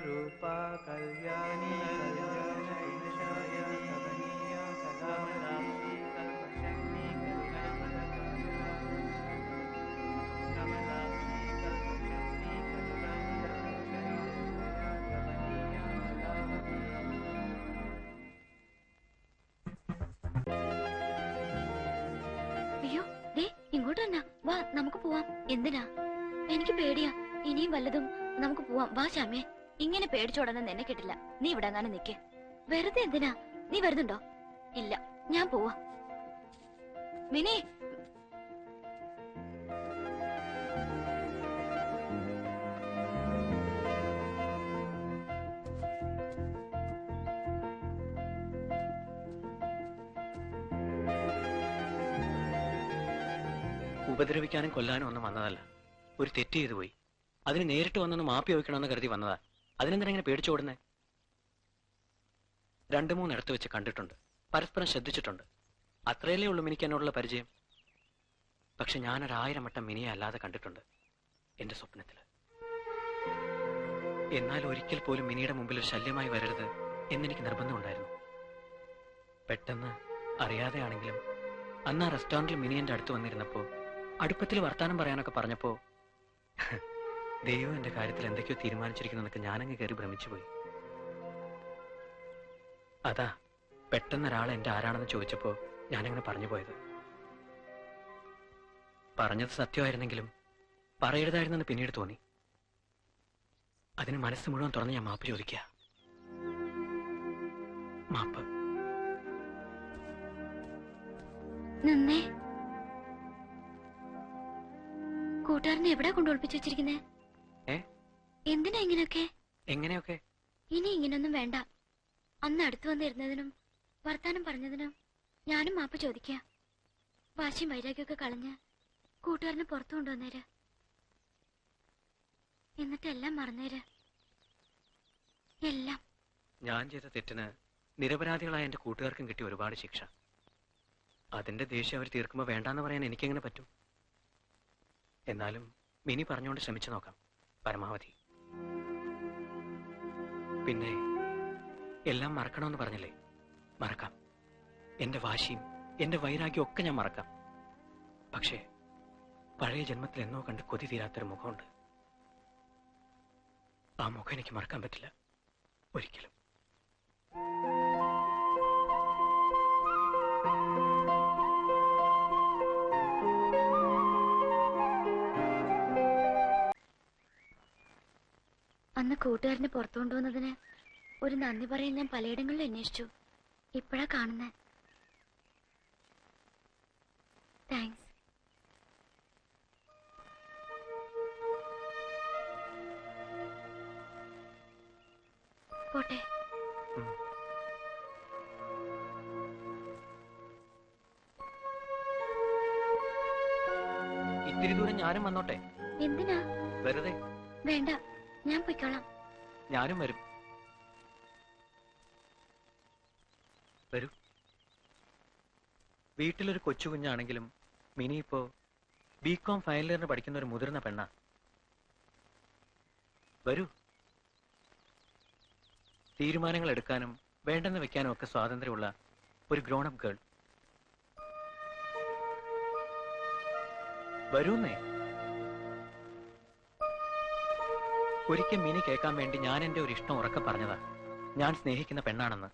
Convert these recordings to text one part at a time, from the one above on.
रूपा कल्याणी അയ്യോ ദേ ഇങ്ങോട്ട് തന്നെ വാ, നമുക്ക് പോവാം. എന്തിനാ? എനിക്ക് പേടിയാ. ഇനിയും വല്ലതും. നമുക്ക് പോവാം, വാ ശ്യാമേ. ഇങ്ങനെ പേടിച്ചോടാനൊന്നും എന്നെ കിട്ടില്ല. നീ ഇവിടെ അങ്ങനെ നിക്ക്. വെറുതെ എന്തിനാ? നീ വരുന്നുണ്ടോ? ഇല്ല, ഞാൻ പോവാ. മിനി, ഉപദ്രവിക്കാനും കൊല്ലാനും ഒന്നും വന്നതല്ല. ഒരു തെറ്റ് ചെയ്തു പോയി. അതിന് നേരിട്ട് വന്നൊന്ന് മാപ്പി വയ്ക്കണമെന്ന് കരുതി വന്നതാ. അതിനെന്തിനാ ഇങ്ങനെ പേടിച്ചോടുന്നേ? 2-3 ഇടത്ത് വെച്ച് കണ്ടിട്ടുണ്ട്, പരസ്പരം ശ്രദ്ധിച്ചിട്ടുണ്ട്. അത്രയല്ലേ ഉള്ളൂ മിനിക്ക് എന്നോടുള്ള പരിചയം. പക്ഷെ ഞാനൊരു1000 വട്ടം മിനിയെ അല്ലാതെ കണ്ടിട്ടുണ്ട് എന്റെ സ്വപ്നത്തില്. എന്നാൽ ഒരിക്കൽ പോലും മിനിയുടെ മുമ്പിൽ ഒരു ശല്യമായി വരരുത് എന്നെനിക്ക് നിർബന്ധമുണ്ടായിരുന്നു. പെട്ടെന്ന് അറിയാതെയാണെങ്കിലും അന്ന് ആ റെസ്റ്റോറന്റിൽ മിനി എന്റെ അടുത്ത് വന്നിരുന്നപ്പോ അടുപ്പത്തിൽ വർത്താനം പറയാനൊക്കെ പറഞ്ഞപ്പോ ദൈവം എന്റെ കാര്യത്തിൽ എന്തൊക്കെയോ തീരുമാനിച്ചിരിക്കുന്നതൊക്കെ ഞാനങ്ങ് കയറി ഭ്രമിച്ചുപോയി. അതാ പെട്ടെന്ന് ഒരാൾ എന്റെ ആരാണെന്ന് ചോദിച്ചപ്പോ ഞാനങ്ങനെ പറഞ്ഞു പോയത്. പറഞ്ഞത് സത്യമായിരുന്നെങ്കിലും പറയരുതായിരുന്നെന്ന് പിന്നീട് തോന്നി. അതിന് മനസ്സ് മുഴുവൻ തുറന്ന് ഞാൻ മാപ്പ് ചോദിക്കുക. മാപ്പ്. നന്നേ. കൂട്ടുകാരനെ എവിടെ കൊണ്ടൊളിപ്പിച്ചു വെച്ചിരിക്കുന്നേ? എന്തിനാ ഇങ്ങനെയൊക്കെ? എങ്ങനെയൊക്കെ? ഇനി ഇങ്ങനൊന്നും വേണ്ട. അന്ന് അടുത്ത് വന്നിരുന്നതിനും വർത്താനം പറഞ്ഞതിനും ഞാനും മാപ്പ് ചോദിക്ക. വാശിയും വൈരാഗ്യമൊക്കെ കളഞ്ഞ് കൂട്ടുകാരനെ പുറത്തു കൊണ്ടുവന്നേര്. എന്നിട്ടെല്ലാം മറന്നേര്. എല്ലാം. ഞാൻ ചെയ്ത തെറ്റിന് നിരപരാധികളായ എന്റെ കൂട്ടുകാർക്കും കിട്ടിയ ഒരുപാട് ശിക്ഷ. അതിന്റെ ദേഷ്യം അവർ തീർക്കുമ്പോ വേണ്ടാന്ന് പറയാൻ എനിക്കെങ്ങനെ പറ്റും? എന്നാലും മിനി പറഞ്ഞുകൊണ്ട് ശ്രമിച്ചു നോക്കാം പരമാവധി. പിന്നെ എല്ലാം മറക്കണമെന്ന് പറഞ്ഞില്ലേ? മറക്കാം. എന്റെ വാശിയും എന്റെ വൈരാഗ്യം ഒക്കെ ഞാൻ മറക്കാം. പക്ഷേ പഴയ ജന്മത്തിൽ എന്നോ കണ്ട് കൊതി തീരാത്തൊരു മുഖമുണ്ട്. ആ മുഖം എനിക്ക് മറക്കാൻ പറ്റില്ല ഒരിക്കലും. അന്ന് കൂട്ടുകാരനെ പുറത്തു കൊണ്ടുവന്നതിന് ഒരു നന്ദി പറയാൻ ഞാൻ പലയിടങ്ങളിലും അന്വേഷിച്ചു. ഇപ്പോഴാ കാണുന്നേ. താങ്ക്സ്. പോട്ടെ. ഇത്തിരി ദൂരം ഞാനും വന്നോട്ടെ? എന്തിനാ? വെറുതെ. വേണ്ട, ഞാൻ പോയിക്കോളാം. ഞാനും വരും. വരൂ. വീട്ടിലൊരു കൊച്ചു കുഞ്ഞാണെങ്കിലും മിനി ഇപ്പോ ബികോം ഫൈനൽ ഇയറിന് പഠിക്കുന്ന ഒരു മുതിർന്ന പെണ്ണാ. വരൂ. തീരുമാനങ്ങൾ എടുക്കാനും വേണ്ടെന്ന് വെക്കാനും ഒക്കെ സ്വാതന്ത്ര്യമുള്ള ഒരു ഗ്രോൺ അപ്പ് ഗേൾ. വരൂന്നേ. ഒരിക്കൽ മിനി കേൾക്കാൻ വേണ്ടി ഞാൻ എന്റെ ഒരു ഇഷ്ടം ഉറക്കെ പറഞ്ഞതാ, ഞാൻ സ്നേഹിക്കുന്ന പെണ്ണാണെന്ന്.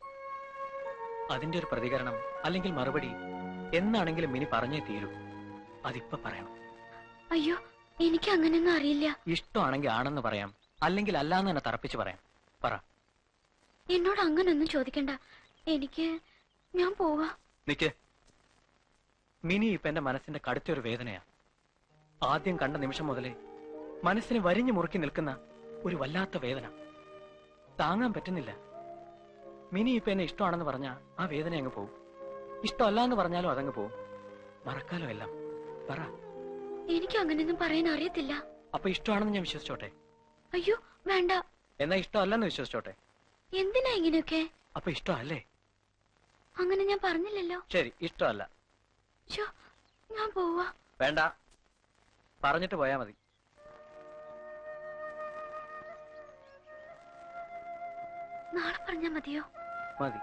അതിന്റെ ഒരു പ്രതികരണം അല്ലെങ്കിൽ മറുപടി എന്നാണെങ്കിലും മിനി പറഞ്ഞേ തീരൂ. അതിപ്പോ പറയണം. അയ്യോ, എനിക്ക് അങ്ങനെയൊന്നും അറിയില്ല. ഇഷ്ടമാണെങ്കിൽ ആണെന്ന് പറയാം, അല്ലെങ്കിൽ അല്ലാന്ന് തന്നെ തറപ്പിച്ച് പറയാം. പറ. എന്നോട് അങ്ങനൊന്നും ചോദിക്കണ്ട. എനിക്ക് ഞാൻ പോവാ. നിക്ക്. മിനി ഇപ്പൊ എന്റെ മനസ്സിന്റെ കടുത്തൊരു വേദനയാ. ആദ്യം കണ്ട നിമിഷം മുതലേ മനസ്സിനെ വരിഞ്ഞു മുറുക്കി നിൽക്കുന്ന ഒരു വല്ലാത്ത വേദന. താങ്ങാൻ പറ്റുന്നില്ല. മിനി ഇപ്പൊ എന്നെ ഇഷ്ടമാണെന്ന് പറഞ്ഞാ ആ വേദന അങ്ങ് പോവും. ഇഷ്ടമല്ല എന്ന് പറഞ്ഞാലും അതങ്ങ് പോവും. മറക്കാലോ എല്ലാം. പറ. എനിക്ക് അങ്ങനെയൊന്നും പറയാൻ അറിയത്തില്ല. അപ്പൊ ഇഷ്ടമാണെന്ന് ഞാൻ വിശ്വസിച്ചോട്ടെ? അയ്യോ വേണ്ട. എന്നാ ഇഷ്ടമല്ലെന്ന് വിശ്വസിച്ചോട്ടെ? എന്തിനാ ഇങ്ങനെയൊക്കെ? അപ്പൊ ഇഷ്ടമല്ലേ? അങ്ങനെ ഞാൻ പറഞ്ഞില്ലല്ലോ. ശരി, ഇഷ്ടമല്ല. ഞാൻ പോവാ. വേണ്ട, പറഞ്ഞിട്ട് പോയാ മതി. നാളെ പറഞ്ഞാ മതിയോ? മതി.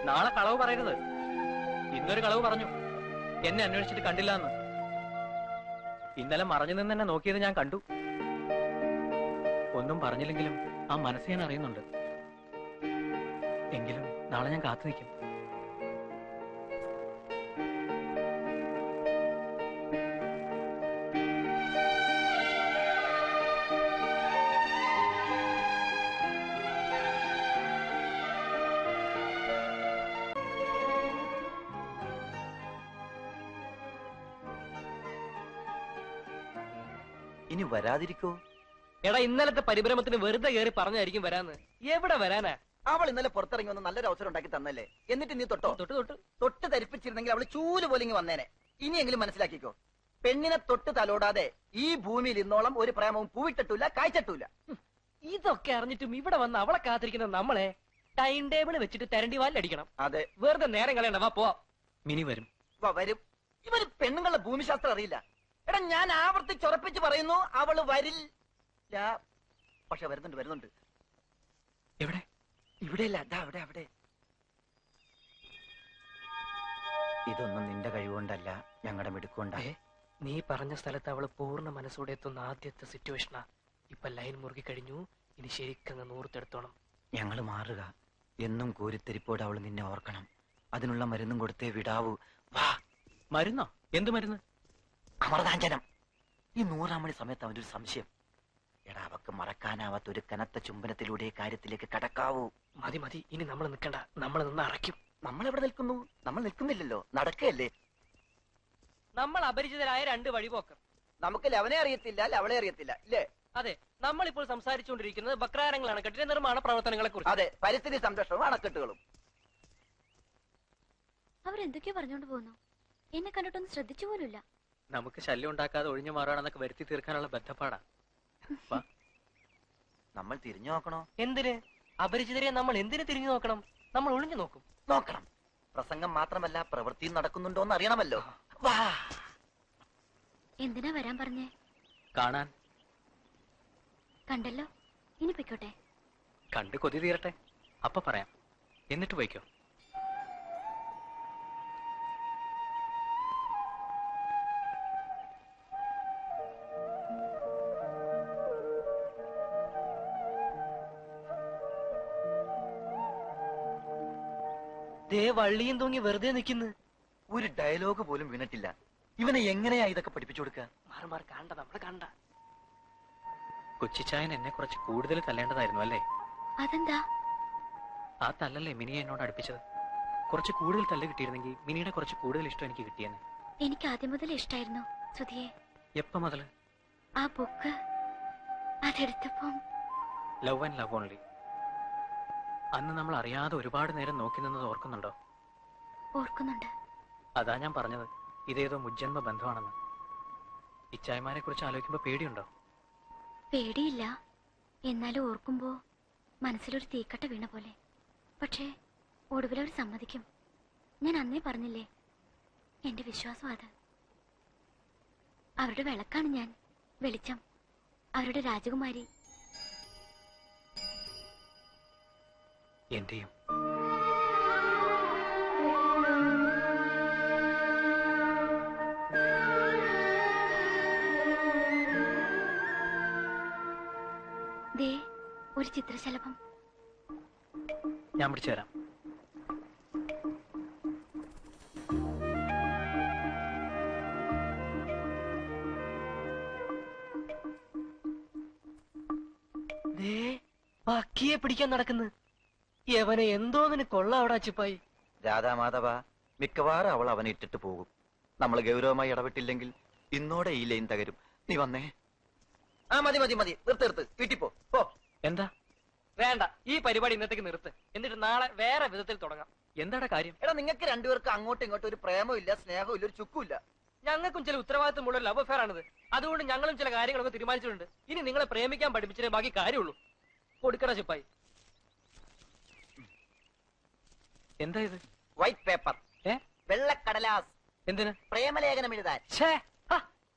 നാളെ കളവ് പറയരുത്. ഇന്നൊരു കളവ് പറഞ്ഞു. എന്നെ അന്വേഷിച്ചിട്ട് കണ്ടില്ല എന്ന്. ഇന്നലെ മറഞ്ഞു നിന്ന് എന്നെ നോക്കിയത് ഞാൻ കണ്ടു. ഒന്നും പറഞ്ഞില്ലെങ്കിലും ആ മനസ്സ് ഞാൻ അറിയുന്നുണ്ട്. എങ്കിലും നാളെ ഞാൻ കാത്തു നിൽക്കും. ഇനി വരാതിരിക്കോ? എടാ, ഇന്നലത്തെ പരിഭ്രമത്തിന് വെറുതെ കയറി പറഞ്ഞായിരിക്കും വരാന്ന്. എവിടെ വരാനാ? അവൾ ഇന്നലെ പുറത്തിറങ്ങി വന്ന് നല്ലൊരു അവസരം ഉണ്ടാക്കി തന്നല്ലേ. എന്നിട്ട് നീ തൊട്ടോ? തൊട്ട് തൊട്ട് ധരിപ്പിച്ചിരുന്നെങ്കിൽ അവള് ചൂല് പോലിങ്ങി വന്നേനെ. ഇനിയെങ്കിലും മനസ്സിലാക്കിക്കോ, പെണ്ണിനെ തൊട്ട് തലോടാതെ ഈ ഭൂമിയിൽ ഇന്നോളം ഒരു പ്രേമവും പൂവിട്ടിട്ടില്ല, കായ്ച്ചിട്ടില്ല. ഇതൊക്കെ അറിഞ്ഞിട്ടും ഇവിടെ വന്ന് അവളെ കാത്തിരിക്കുന്ന നമ്മളെ ടൈം ടേബിൾ വെച്ചിട്ട് തരണ്ടി വാലടിക്കണം. അതെ, വെറുതെ നേരം കളയണ്ട. വാ പോവാ. മിനി വരും. വരും. ഇവര് പെണ്ണുങ്ങളുടെ ഭൂമിശാസ്ത്രം അറിയില്ല. എടാ, ഞാൻ ആവർത്തിച്ചുറപ്പിച്ച് പറയുന്നു, അവള് വരില്ല. പക്ഷെ വരുന്നുണ്ട്. എവിടെ? ഇവിടെയല്ല, അതാ അവിടെ. ഇതൊന്നും നിന്റെ കഴിവുകൊണ്ടല്ല, ഞങ്ങളുടെ മിടുക്കൊണ്ടാ. നീ പറഞ്ഞ സ്ഥലത്ത് അവള് പൂർണ്ണ മനസ്സോടെ എത്തുന്ന ആദ്യത്തെ സിറ്റുവേഷനാ. ഇപ്പൊ ലൈൻ മുറുകി കഴിഞ്ഞു. ഇനി ശരിക്കങ്ങ് നൂർത്തെടുത്തോണം. ഞങ്ങള് മാറുക. എന്നും കൂരിത്തെരിപ്പോടെ അവള് നിന്നെ ഓർക്കണം. അതിനുള്ള മരുന്നും കൊടുത്തേ വിടാവൂ. വാ. മരുന്നോ? എന്ത് മരുന്ന്? അമൃതാഞ്ജനം. ഈ 100-ാം മണി സമയത്ത് അവന്റെ ഒരു സംശയം. എടാ, അവക്ക് മറക്കാനാവാത്ത ഒരു കനത്ത ചുംബനത്തിലൂടെ കാര്യത്തിലേക്ക് കടക്കാവൂ. മതി. ഇനി നമ്മൾ നിൽക്കണ്ട. നമ്മൾ നിന്ന് അറയ്ക്കും. നമ്മൾ എവിടെ നിൽക്കുന്നു? നമ്മൾ നിൽക്കുന്നില്ലല്ലോ, നടക്കയല്ലേ. നമ്മൾ അപരിചിതരായ രണ്ട് വഴിപോക്കർ. നമുക്ക് ലവനെ അറിയത്തില്ല, ലവളെ അറിയത്തില്ല, ഇല്ലേ? അതെ, നമ്മൾ ഇപ്പോൾ സംസാരിച്ചുകൊണ്ടിരിക്കുന്നത് ബക്രാരങ്ങൾ അണക്കെട്ടിന്റെ നിർമ്മാണ പ്രവർത്തനങ്ങളെ കുറിച്ച്. അതെ, പരിസ്ഥിതി സംരക്ഷണവും അണക്കെട്ടുകളും. അവരെന്തൊക്കെയോ പറഞ്ഞോണ്ട് പോകുന്നു. എന്നെ കണ്ടിട്ടൊന്നും ശ്രദ്ധിച്ചു പോലുമില്ല. നമുക്ക് ശല്യം ഉണ്ടാക്കാതെ ഒഴിഞ്ഞു മാറുകയാണെന്നൊക്കെ വരുത്തി തീർക്കാനുള്ള ബന്ധപ്പാടാ. നമ്മൾ തിരിഞ്ഞു നോക്കണോ? എന്തിന്? അപരിചിതരെ നമ്മൾ എന്തിനു തിരിഞ്ഞു നോക്കണം? നമ്മൾ ഒളിഞ്ഞു നോക്കണം. പ്രസംഗം മാത്രമല്ല, പ്രവൃത്തിയും നടക്കുന്നുണ്ടോ എന്ന് അറിയണമല്ലോ. വാ. എന്തിനാ വരാൻ പറഞ്ഞേ? കാണാൻ. കണ്ടല്ലോ, ഇനി പൊയ്ക്കോട്ടെ. കണ്ട് കൊതി തീരട്ടെ, അപ്പൊ പറയാം. എന്നിട്ട് പോയിക്കോ. ദേ വള്ളിയും തൂങ്ങി വെറുതെ നിൽക്കുന്നു. ഒരു ഡയലോഗ് പോലും വീണിട്ടില്ല. ഇവനെ എങ്ങനെയാ ഇതൊക്കെ പഠിപ്പിച്ചു കൊടുക്കുക? മാറി കണ്ട, നമ്മളെ കണ്ട. കൊച്ചിച്ചായൻ എന്നെ കുറച്ച് കൂടുതൽ തല്ലേണ്ടതായിരുന്നു അല്ലേ? അതെന്താ? ആ തല്ലല്ലേ മിനിയെ എന്നോട് അടുപ്പിച്ചത്. കുറച്ച് കൂടുതൽ തല്ല് കിട്ടിയിരുന്നെങ്കിൽ മിനിയുടെ കുറച്ച് കൂടുതൽ ഇഷ്ടം എനിക്ക് കിട്ടിയെന്ന്. എനിക്ക് ആദ്യം മുതൽ ഇഷ്ടായിരുന്നു സുധിയെ. എപ്പ മുതല്? ആ ബുക്ക് അതെടുത്തപ്പം. Love and love only. അന്ന് നമ്മൾ അറിയാതെ ഒരുപാട് നേരം നോക്കി നിന്നത് ഓർക്കുന്നുണ്ടോ? ഓർക്കുന്നുണ്ട്. അതാ ഞാൻ പറഞ്ഞത്, ഇതേതോ മുജ്ജന്മ ബന്ധമാണെന്ന്. ഇച്ചായമാരെ കുറിച്ച് ആലോചിക്കുമ്പോ പേടിയുണ്ടോ? പേടിയില്ല, എന്നാലും ഓർക്കുമ്പോ മനസ്സിലൊരു തീക്കട്ട വീണ പോലെ. പക്ഷേ ഒടുവിലവർ സമ്മതിക്കും. ഞാൻ അന്നേ പറഞ്ഞില്ലേ, എന്റെ വിശ്വാസം അത്. അവരുടെ വിളക്കാണ് ഞാൻ, വെളിച്ചം, അവരുടെ രാജകുമാരി. എന്റെയും. ദേ ഒരു ചിത്രശലഭം. ഞാൻ പിടിച്ചു തരാം. പക്കിയെ പിടിക്കാൻ നടക്കുന്നു. യവനെ എന്തോന്നിന് കൊള്ളാവടാ ചിപ്പായി. രാധാമാധവ, മിക്കവാറും അവൾ അവനെ ഇട്ടിട്ട് പോകും. നമ്മൾ ഗൗരവമായി ഇടപെട്ടില്ലെങ്കിൽ ഇന്നോടെ ഈ ലൈൻ തകരും. നീ വന്നേ. ആ മതി മതി മതി, നിർത്ത് വീട്ടിൽ പോ. എന്താ? വേണ്ട, ഈ പരിപാടി ഇന്നത്തേക്ക് നിർത്ത്. എന്നിട്ട് നാളെ വേറെ വിധത്തിൽ തുടങ്ങാം. എന്താണ് കാര്യം? എടാ, നിങ്ങൾക്ക് രണ്ടുപേർക്ക് അങ്ങോട്ടും ഇങ്ങോട്ടും ഒരു പ്രേമവും ഇല്ല, സ്നേഹവും ഇല്ല, ഒരു ചുക്കും ഇല്ല. ഞങ്ങൾക്കും ചില ഉത്തരവാദിത്തമുള്ള ലവ് അഫെയർ ആണിത്. അതുകൊണ്ട് ഞങ്ങളും ചില കാര്യങ്ങളൊക്കെ തീരുമാനിച്ചിട്ടുണ്ട്. ഇനി നിങ്ങളെ പ്രേമിക്കാൻ പഠിപ്പിച്ചിട്ടേ ബാക്കി കാര്യമുള്ളൂ. കൊടുക്കണ ചിപ്പായി. എന്താ ഇത്? വൈറ്റ് പേപ്പർ, വെള്ളക്കടലാസ്. എന്തിന്? പ്രേമലേഖനം എഴുതാൻ. ഛേ,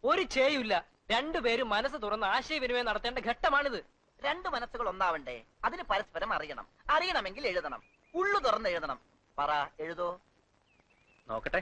ഒരു ചേയുമില്ല. രണ്ടുപേരും മനസ്സ് തുറന്ന് ആശയവിനിമയം നടത്തേണ്ട ഘട്ടമാണിത്. രണ്ട് മനസ്സുകൾ ഒന്നാവണ്ടേ? അതിന് പരസ്പരം അറിയണം. അറിയണമെങ്കിൽ എഴുതണം. ഉള്ളു തുറന്ന് എഴുതണം. പറ, എഴുതോ? നോക്കട്ടെ.